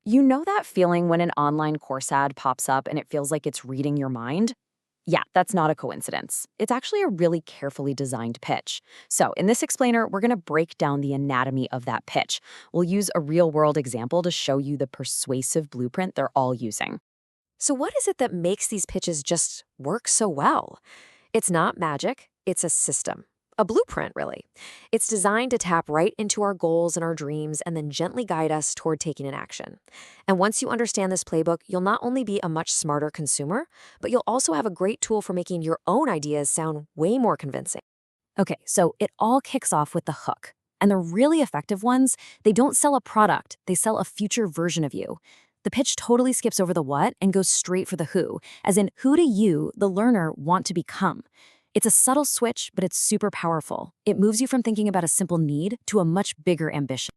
You know that feeling when an online course ad pops up and it feels like it's reading your mind? Yeah, that's not a coincidence. It's actually a really carefully designed pitch. So, in this explainer, we're going to break down the anatomy of that pitch. We'll use a real world example to show you the persuasive blueprint they're all using. So, what is it that makes these pitches just work so well? It's not magic, it's a system. A blueprint, really. It's designed to tap right into our goals and our dreams and then gently guide us toward taking an action. And once you understand this playbook, you'll not only be a much smarter consumer, but you'll also have a great tool for making your own ideas sound way more convincing. Okay, so it all kicks off with the hook. And the really effective ones, they don't sell a product, they sell a future version of you. The pitch totally skips over the what and goes straight for the who, as in who do you, the learner, want to become? It's a subtle switch, but it's super powerful. It moves you from thinking about a simple need to a much bigger ambition.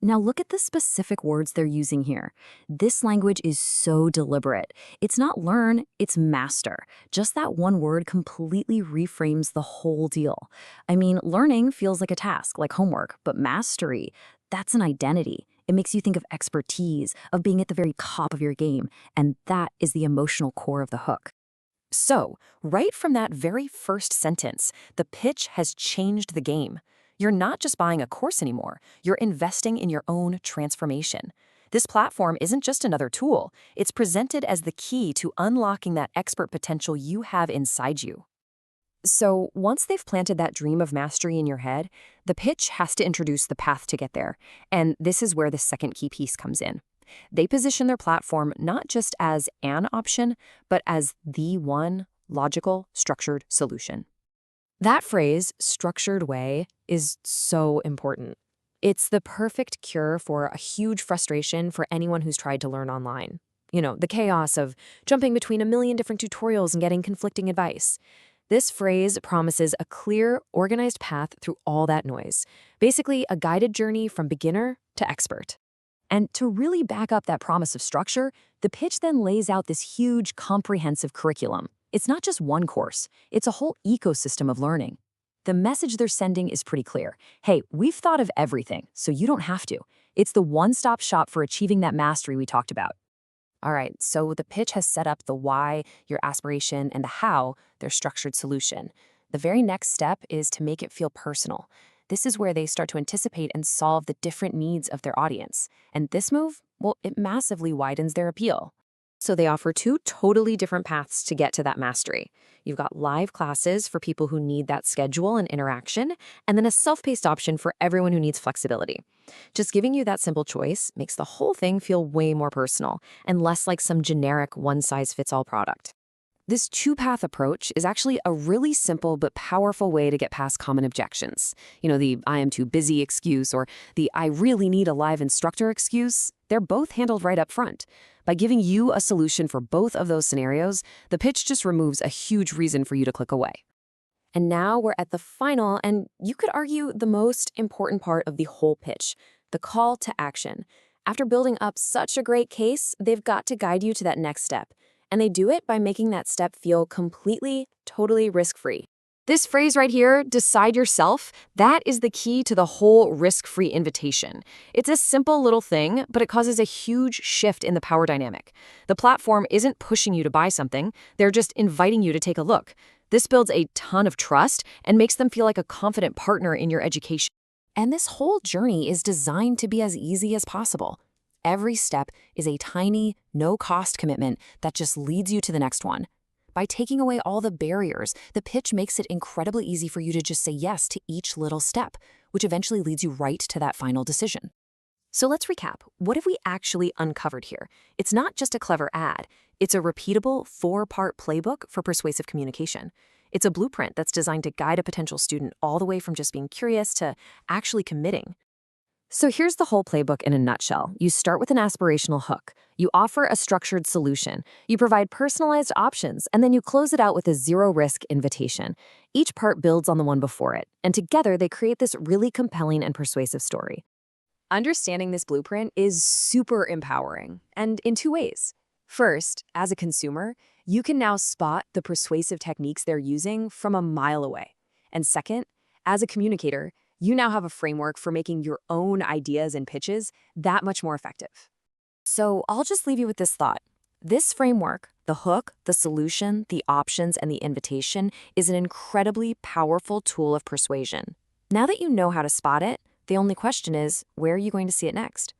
Now look at the specific words they're using here. This language is so deliberate. It's not learn, it's master. Just that one word completely reframes the whole deal. I mean, learning feels like a task, like homework, but mastery, that's an identity. It makes you think of expertise, of being at the very top of your game, and that is the emotional core of the hook. So, right from that very first sentence, the pitch has changed the game. You're not just buying a course anymore, you're investing in your own transformation. This platform isn't just another tool, it's presented as the key to unlocking that expert potential you have inside you. So, once they've planted that dream of mastery in your head, the pitch has to introduce the path to get there. And this is where the second key piece comes in. They position their platform not just as an option, but as the one logical, structured solution. That phrase, structured way, is so important. It's the perfect cure for a huge frustration for anyone who's tried to learn online. You know, the chaos of jumping between a million different tutorials and getting conflicting advice. This phrase promises a clear, organized path through all that noise. Basically, a guided journey from beginner to expert. And to really back up that promise of structure, the pitch then lays out this huge, comprehensive curriculum. It's not just one course, it's a whole ecosystem of learning. The message they're sending is pretty clear. Hey, we've thought of everything, so you don't have to. It's the one-stop shop for achieving that mastery we talked about. All right, so the pitch has set up the why, your aspiration, and the how, their structured solution. The very next step is to make it feel personal. This is where they start to anticipate and solve the different needs of their audience. And this move, well, it massively widens their appeal. So they offer two totally different paths to get to that mastery. You've got live classes for people who need that schedule and interaction, and then a self-paced option for everyone who needs flexibility. Just giving you that simple choice makes the whole thing feel way more personal and less like some generic one-size-fits-all product. This two-path approach is actually a really simple but powerful way to get past common objections. You know, the I am too busy excuse or the I really need a live instructor excuse. They're both handled right up front. By giving you a solution for both of those scenarios, the pitch just removes a huge reason for you to click away. And now we're at the final, and you could argue the most important part of the whole pitch, the call to action. After building up such a great case, they've got to guide you to that next step. And they do it by making that step feel completely, totally risk-free. This phrase right here, decide yourself, that is the key to the whole risk-free invitation. It's a simple little thing, but it causes a huge shift in the power dynamic. The platform isn't pushing you to buy something, they're just inviting you to take a look. This builds a ton of trust and makes them feel like a confident partner in your education. And this whole journey is designed to be as easy as possible. Every step is a tiny, no-cost commitment that just leads you to the next one. By taking away all the barriers, the pitch makes it incredibly easy for you to just say yes to each little step, which eventually leads you right to that final decision. So let's recap. What have we actually uncovered here? It's not just a clever ad. It's a repeatable 4-part playbook for persuasive communication. It's a blueprint that's designed to guide a potential student all the way from just being curious to actually committing. So here's the whole playbook in a nutshell. You start with an aspirational hook. You offer a structured solution. You provide personalized options, and then you close it out with a zero-risk invitation. Each part builds on the one before it, and together they create this really compelling and persuasive story. Understanding this blueprint is super empowering, and in two ways. First, as a consumer, you can now spot the persuasive techniques they're using from a mile away. And second, as a communicator, you now have a framework for making your own ideas and pitches that much more effective. So I'll just leave you with this thought. This framework, the hook, the solution, the options, and the invitation, is an incredibly powerful tool of persuasion. Now that you know how to spot it, the only question is, where are you going to see it next?